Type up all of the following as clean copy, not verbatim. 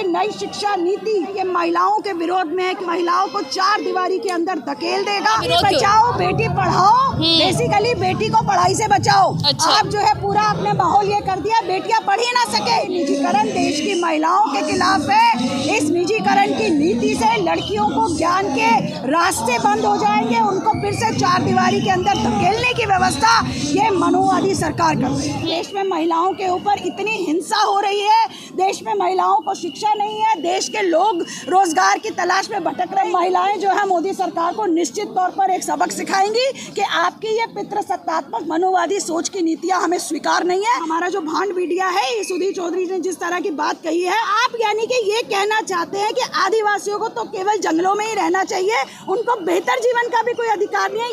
नई शिक्षा नीति ये महिलाओं के विरोध में है कि महिलाओं को चार दीवारी के अंदर धकेल देगा। बचाओ बेटी पढ़ाओ, बेसिकली बेटी को पढ़ाई से बचाओ। आप जो है पूरा अपने माहौल ये कर दिया, बेटियां पढ़ ही ना सके। निजीकरण देश की महिलाओं के खिलाफ है। इस निजीकरण की नीति से लड़कियों को ज्ञान के रास्ते बंद हो जाएंगे, उनको फिर से चार दीवारी के अंदर धकेलने की व्यवस्था ये मनोवादी सरकार कर रही है। देश में महिलाओं के ऊपर इतनी हिंसा हो रही है, देश में महिलाओं को शिक्षा नहीं है, देश के लोग रोजगार की तलाश में भटक रहे हैं। महिलाएं जो है मोदी सरकार को निश्चित तौर पर एक सबक सिखाएंगी कि आपकी ये पितृसत्तात्मक मनोवादी सोच की नीतियां हमें स्वीकार नहीं है। हमारा जो भांड मीडिया है, सुधीर चौधरी ने जिस तरह की बात कही है, आप यानी कि ये कहना चाहते हैं कि आदिवासियों को तो केवल जंगलों में ही रहना चाहिए, उनको बेहतर जीवन का भी कोई अधिकार नहीं है।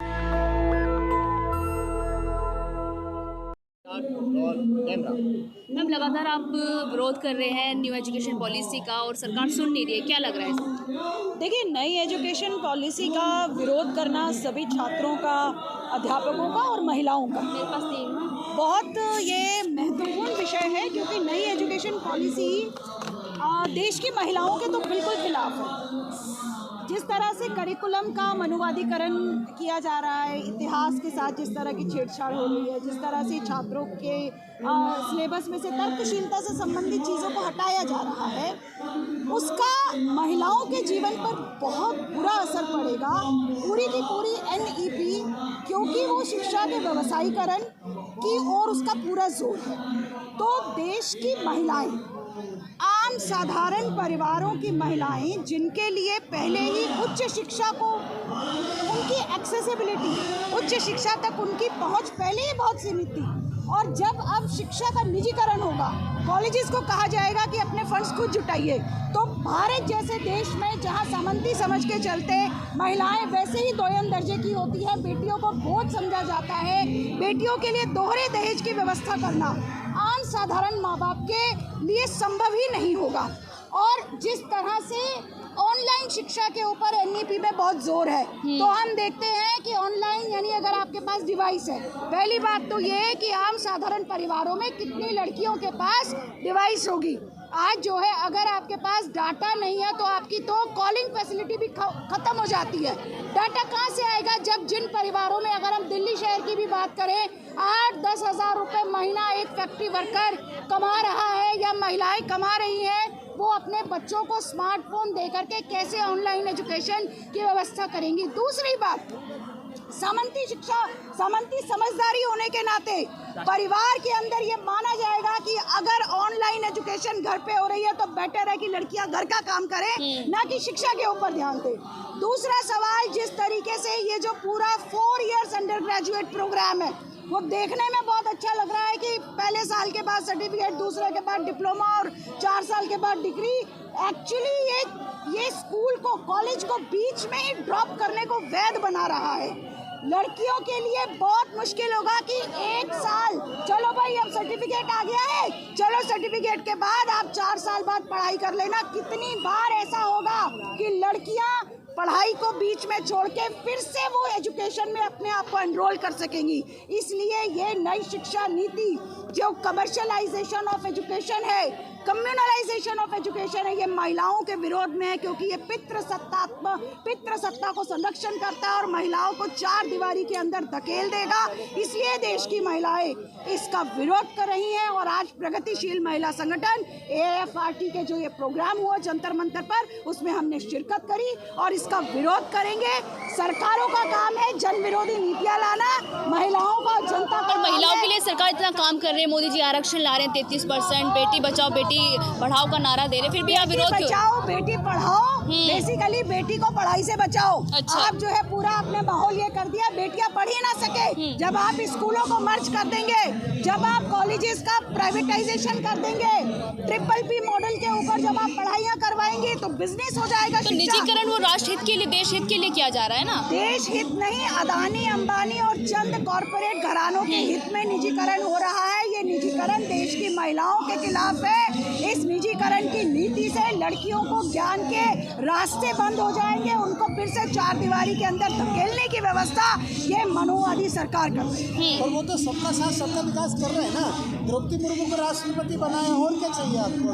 मैम, लगातार आप विरोध कर रहे हैं न्यू एजुकेशन पॉलिसी का और सरकार सुन नहीं रही है, क्या लग रहा है? देखिए, नई एजुकेशन पॉलिसी का विरोध करना सभी छात्रों का, अध्यापकों का और महिलाओं का मेरे पास बहुत ये महत्वपूर्ण विषय है, क्योंकि नई एजुकेशन पॉलिसी देश की महिलाओं के तो बिल्कुल खिलाफ है। जिस तरह से करिकुलम का मनुवादीकरण किया जा रहा है, इतिहास के साथ जिस तरह की छेड़छाड़ हो रही है, जिस तरह से छात्रों के सिलेबस में से तर्कशीलता से संबंधित चीज़ों को हटाया जा रहा है, उसका महिलाओं के जीवन पर बहुत बुरा असर पड़ेगा। पूरी की पूरी NEP, क्योंकि वो शिक्षा के व्यवसायीकरण की ओर उसका पूरा जोर है। तो देश की महिलाएं, आम साधारण परिवारों की महिलाएं, जिनके लिए पहले ही उच्च शिक्षा को, उनकी एक्सेसिबिलिटी, उच्च शिक्षा तक उनकी पहुंच पहले ही बहुत सीमित थी, और जब अब शिक्षा का निजीकरण होगा, कॉलेजेस को कहा जाएगा कि अपने फंड्स खुद जुटाइए, तो भारत जैसे देश में जहां सामंती समझ के चलते महिलाएं वैसे ही दोयम दर्जे की होती है, बेटियों को बोझ समझा जाता है, बेटियों के लिए दोहरे दहेज की व्यवस्था करना आम साधारण माँ बाप के लिए संभव ही नहीं होगा। और जिस तरह से ऑनलाइन शिक्षा के ऊपर NEP में बहुत जोर है, तो हम देखते हैं कि ऑनलाइन यानी अगर आपके पास डिवाइस है, पहली बात तो ये है कि आम साधारण परिवारों में कितनी लड़कियों के पास डिवाइस होगी। आज जो है अगर आपके पास डाटा नहीं है तो आपकी तो कॉलिंग फैसिलिटी भी खत्म हो जाती है। डाटा कहाँ से आएगा, जब जिन परिवारों में, अगर हम दिल्ली शहर की भी बात करें, 8-10 हज़ार रुपये महीना एक फैक्ट्री वर्कर कमा रहा है या महिलाएं कमा रही हैं, वो अपने बच्चों को स्मार्टफोन दे करके कैसे ऑनलाइन एजुकेशन की व्यवस्था करेंगी। दूसरी बात, सामंती शिक्षा, सामंती समझदारी होने के नाते परिवार के अंदर ये माना जाएगा कि अगर ऑनलाइन एजुकेशन घर पे हो रही है तो बेटर है कि लड़कियां घर का काम करें, ना कि शिक्षा के ऊपर ध्यान दें। दूसरा सवाल, जिस तरीके से ये जो पूरा 4 इयर्स अंडर ग्रेजुएट प्रोग्राम है, वो देखने में बहुत अच्छा लग रहा है कि पहले साल के बाद सर्टिफिकेट, दूसरे के बाद डिप्लोमा और 4 साल के बाद डिग्री। एक्चुअली ये स्कूल को, कॉलेज को बीच में ही ड्रॉप करने को वैध बना रहा है। लड़कियों के लिए बहुत मुश्किल होगा कि 1 साल, चलो भाई अब सर्टिफिकेट आ गया है, चलो सर्टिफिकेट के बाद आप 4 साल बाद पढ़ाई कर लेना। कितनी बार ऐसा होगा कि लड़कियां पढ़ाई को बीच में छोड़ के फिर से वो एजुकेशन में अपने आप को एनरोल कर सकेंगी। इसलिए ये नई शिक्षा नीति जो कमर्शलाइजेशन ऑफ एजुकेशन है, कम्युनलाइजेशन ऑफ एजुकेशन है, ये महिलाओं के विरोध में है, क्योंकि ये पितृसत्ता को संरक्षण करता है और महिलाओं को चार दीवारी के अंदर धकेल देगा। इसलिए देश की महिलाएं इसका विरोध कर रही हैं। और आज प्रगतिशील महिला संगठन AFRT के जो ये प्रोग्राम हुआ जंतर मंतर पर, उसमें हमने शिरकत करी और इसका विरोध करेंगे। सरकारों का काम है जन विरोधी नीतियां लाना, महिलाओं का, जनता का। महिलाओं के लिए सरकार इतना काम कर रहे हैं, मोदी जी आरक्षण ला रहे हैं, 33%, बेटी बचाओ बेटी पढ़ाओ का नारा दे रहे, फिर भी आप विरोध क्यों? बचाओ बेटी पढ़ाओ, बेसिकली बेटी को पढ़ाई से बचाओ। आप जो है पूरा अपने माहौल ये कर दिया, बेटियां पढ़ ही ना सके। जब आप स्कूलों को मर्ज कर देंगे, जब आप कॉलेजेस का प्राइवेटाइजेशन कर देंगे, PPP मॉडल के ऊपर जब आप पढ़ाइयाँ करवाएंगे तो बिजनेस हो जाएगा। तो निजीकरण वो राष्ट्र हित के लिए, देश हित के लिए किया जा रहा है ना? देश हित नहीं, अदानी, अंबानी और चंद कॉरपोरेट घरानों के हित में निजीकरण हो रहा है। ये निजीकरण देश की महिलाओं के खिलाफ है। इस निजीकरण की नीति से लड़कियों को ज्ञान के रास्ते बंद हो जाएंगे, उनको फिर से चार दीवारी के अंदर धकेलने की व्यवस्था ये मनोवादी सरकार कर रही है। और वो तो सबका साथ सबका विकास कर रहे हैं ना। द्रौपदी मुर्मू को राष्ट्रपति बनाया, और क्या चाहिए आपको?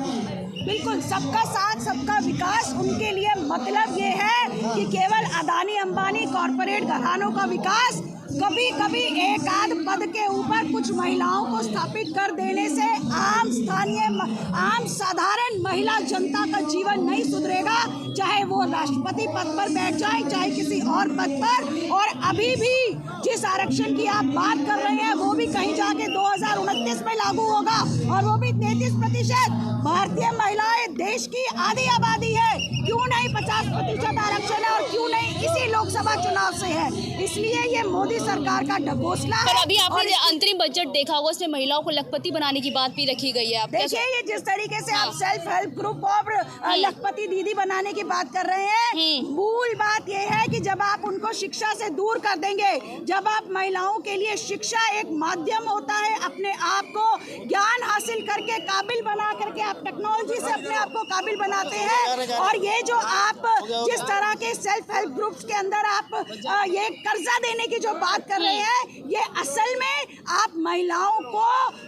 बिल्कुल, सबका साथ सबका विकास उनके लिए मतलब ये है कि केवल अदानी अंबानी कॉरपोरेट घरानों का विकास कभी कभी एक आध पद के ऊपर कुछ महिलाओं को स्थापित कर देने से आम साधारण महिला जनता का जीवन नहीं सुधरेगा, चाहे वो राष्ट्रपति पद पर बैठ जाए, चाहे किसी और पद पर। और अभी भी जिस आरक्षण की आप बात कर रहे हैं वो भी कहीं जाके 2029 में लागू होगा, और वो भी 33%। भारतीय महिलाएं देश की आधी आबादी है, क्यों नहीं 50% आरक्षण है, और क्यों नहीं इसी लोकसभा चुनाव से है। इसलिए ये मोदी सरकार का ढकोसला है। पर अभी आपने जो अंतरिम बजट देखा होगा उसमें महिलाओं को लखपति बनाने की बात भी रखी गई है। देखिए, ये जिस तरीके से आप सेल्फ हेल्प ग्रुप और लखपति दीदी बनाने की बात कर रहे हैं, मूल बात ये है कि जब आप उनको शिक्षा से दूर कर देंगे, जब आप महिलाओं के लिए शिक्षा एक माध्यम होता है अपने आप को ज्ञान हासिल करके काबिल बना करके, आप टेक्नोलॉजी से अपने आप को काबिल बनाते हैं, और ये जो आप जिस तरह के सेल्फ हेल्प ग्रुप्स के अंदर आप ये कर्जा देने की जो बात कर रहे हैं, ये असल में आप महिलाओं को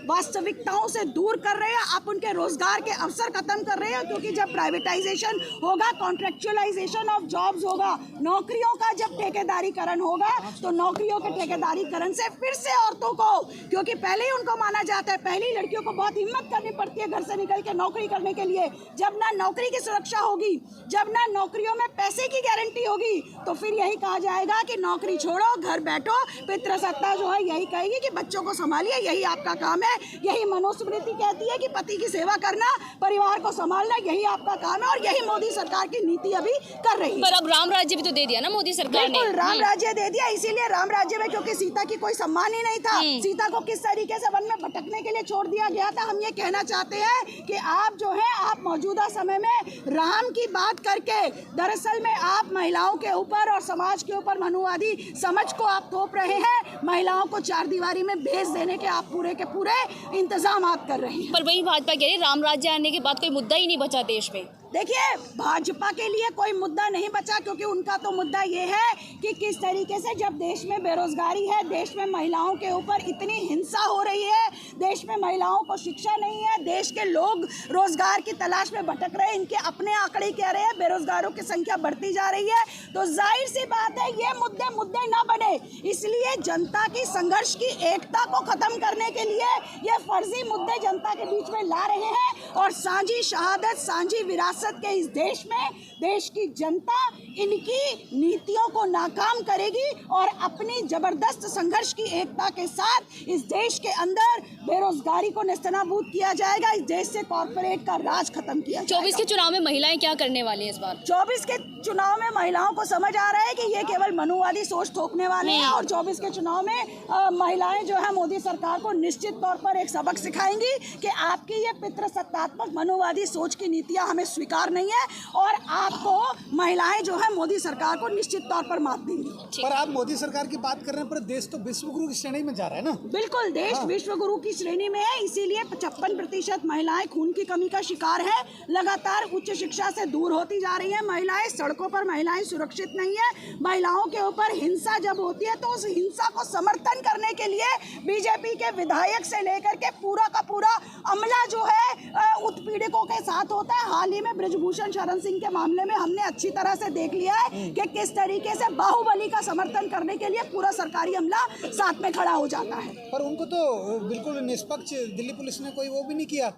वास्तविकताओं से दूर कर रहे हैं, आप उनके रोजगार के अवसर खत्म कर रहे हैं। क्योंकि जब प्राइवेटाइजेशन होगा, कॉन्ट्रेक्चुअलाइजेशन ऑफ जॉब्स होगा, नौकरियों का जब ठेकेदारीकरण होगा, तो नौकरियों के ठेकेदारीकरण से फिर से औरतों को, क्योंकि पहले ही उनको माना जाता है, पहले ही लड़कियों को बहुत हिम्मत करनी पड़ती है घर से निकल के नौकरी करने के लिए। जब ना नौकरी की सुरक्षा होगी, जब ना नौकरियों में पैसे की गारंटी होगी, तो फिर यही कहा जाएगा कि नौकरी छोड़ो, घर बैठो। पितृसत्ता जो है यही कहेगी कि बच्चों को संभालिए, यही आपका काम है। यही मनुस्मृति कहती है कि पति की सेवा करना, परिवार को संभालना, यही आपका काम है, और यही मोदी सरकार की नीति अभी कर रही है। पर अब राम राज्य भी तो दे दिया ना मोदी सरकार ने। राम राज्य दे दिया, इसीलिए राम राज्य में क्योंकि सीता की कोई सम्मान ही नहीं था, सीता को किस तरीके से वन में भटकने के लिए छोड़ दिया गया था। हम ये कहना चाहते हैं कि आप जो है, आप मौजूदा समय में राम की बात करके दरअसल में आप महिलाओं के ऊपर और समाज के ऊपर मनुवादी समझ को आप थोप रहे हैं। महिलाओं को चार दीवारी में भेज देने के आप पूरे के पूरे इंतजाम आप कर रहे हैं। पर वही भाजपा कह रही है राम राज्य आने के बाद कोई मुद्दा ही नहीं बचा देश में। देखिए, भाजपा के लिए कोई मुद्दा नहीं बचा, क्योंकि उनका तो मुद्दा ये है कि किस तरीके से जब देश में बेरोजगारी है, देश में महिलाओं के ऊपर इतनी हिंसा हो रही है, देश में महिलाओं को शिक्षा नहीं है, देश के लोग रोजगार की तलाश में भटक रहे हैं, इनके अपने आंकड़े कह रहे हैं बेरोजगारों की संख्या बढ़ती जा रही है, तो जाहिर सी बात है ये मुद्दे न बने। इसलिए जनता की संघर्ष की एकता को खत्म करने के लिए ये फर्जी मुद्दे जनता के बीच में ला रहे हैं, और साझी शहादत, साझी विरासत के इस देश में देश की जनता इनकी नीतियों को नाकाम करेगी, और अपनी जबरदस्त संघर्ष की एकता के साथ इस देश के अंदर बेरोजगारी को नेस्तनाबूद किया जाएगा, इस देश से कॉर्पोरेट का राज खत्म किया जाएगा। 24 के चुनाव में महिलाएं क्या करने वाली हैं इस बार? 24 के चुनाव में महिलाओं को समझ आ रहा है कि ये केवल मनुवादी सोच थोपने वाले हैं, और 24 के चुनाव में महिलाएं जो है मोदी सरकार को निश्चित तौर पर एक सबक सिखाएंगी कि आपकी ये पितृसत्तात्मक मनुवादी सोच की नीतियां हमें स्वीकार नहीं है, और आपको महिलाएं जो है मोदी सरकार को निश्चित तौर पर मात देंगी। पर आप मोदी सरकार की बात कर रहे हैं, पर देश तो विश्व गुरु की श्रेणी में जा रहा है ना। बिल्कुल, देश विश्व गुरु की श्रेणी में है, इसीलिए 55% महिलाएं खून की कमी का शिकार है, लगातार उच्च शिक्षा से दूर होती जा रही है महिलाएं, सड़कों पर महिलाएं सुरक्षित नहीं है। महिलाओं के ऊपर हिंसा जब होती है तो उस हिंसा को समर्थन करने के लिए बीजेपी के विधायक से लेकर के पूरा का पूरा अमला जो है उत्पीड़कों के साथ होता है। हाल ही में ब्रजभूषण शरण सिंह के मामले में हमने अच्छी तरह से देख लिया है कि किस तरीके से बाहुबली का समर्थन करने के लिए पूरा सरकारी अमला साथ में खड़ा हो जाता है। पर उनको तो बिल्कुल निष्पक्ष दिल्ली पुलिस ने कोई वो भी नहीं किया,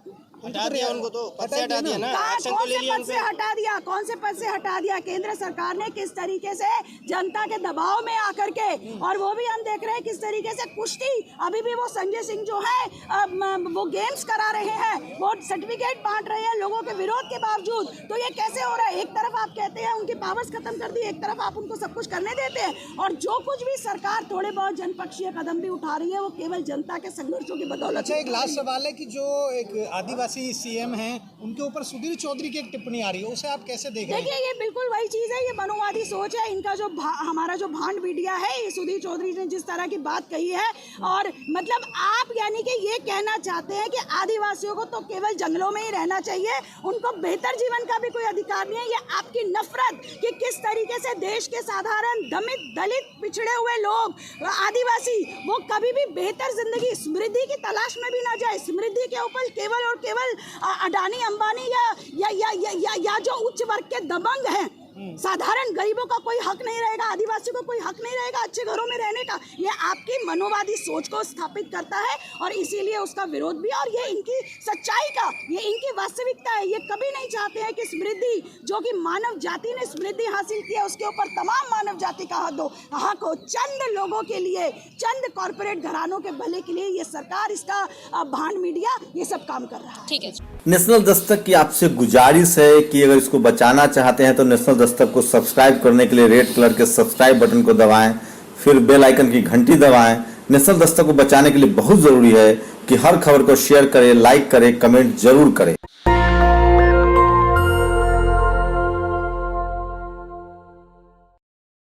हटा दिया उनको, तो पद से हटा दिया ना, एक्शन तो कौन ले से लिया पद से हटा दिया? कौन से पद से हटा दिया? केंद्र सरकार ने किस तरीके से जनता के दबाव में आकर के, और वो भी हम देख रहे हैं किस तरीके से कुश्ती, अभी भी वो संजय सिंह जो है वो गेम्स करा रहे हैं, वो सर्टिफिकेट बांट रहे हैं लोगों के विरोध के बावजूद। तो ये कैसे हो रहा है? एक तरफ आप कहते हैं उनकी पावर्स खत्म कर दी, एक तरफ आप उनको सब कुछ करने देते हैं, और जो कुछ भी सरकार थोड़े बहुत जनपक्षीय कदम भी उठा रही है वो केवल जनता के संघर्षों की बदौलत। अच्छा, एक लास्ट सवाल है कि जो एक आदिवासी सीएम हैं उनके ऊपर सुधीर चौधरी की एक टिप्पणी आ रही है, उसे आप कैसे देख रहे हैं? देखिए, ये बिल्कुल वही चीज़ है, ये मनुवादी सोच है इनका। जो हमारा जो भांड मीडिया है, ये सुधीर चौधरी ने जिस तरह की बात कही है, और मतलब आप यानी कि ये कहना चाहते हैं कि आदिवासियों को तो केवल जंगलों में ही रहना चाहिए, उनको बेहतर जीवन का भी कोई अधिकार नहीं है। ये आपकी नफरत कि किस तरीके से देश के साधारण दलित पिछड़े हुए लोग, आदिवासी, वो कभी भी बेहतर जिंदगी, समृद्धि की तलाश में भी ना जाए, समृद्धि के ऊपर केवल और केवल केवल अडानी अंबानी या जो उच्च वर्ग के दबंग हैं, साधारण गरीबों का कोई हक नहीं रहेगा, आदिवासी को कोई हक नहीं रहेगा अच्छे घरों में रहने का। ये आपकी मनोवादी सोच को स्थापित करता है और इसीलिए उसका विरोध भी, और ये इनकी सच्चाई का, ये इनकी वास्तविकता है। ये कभी नहीं चाहते हैं कि समृद्धि, जो कि मानव जाति ने समृद्धि हासिल की है, उसके ऊपर तमाम मानव जाति का हक हो। चंद लोगों के लिए, चंद कॉर्पोरेट घरानों के भले के लिए ये सरकार, इसका भांड मीडिया ये सब काम कर रहा है। ठीक है। नेशनल दस्तक की आपसे गुजारिश है कि अगर इसको बचाना चाहते हैं तो नेशनल दस्तक को सब्सक्राइब करने के लिए रेड कलर के सब्सक्राइब बटन को दबाएं, फिर बेल आइकन की घंटी दबाएं। नेशनल दस्तक को बचाने के लिए बहुत जरूरी है कि हर खबर को शेयर करें, लाइक करें, कमेंट जरूर करें।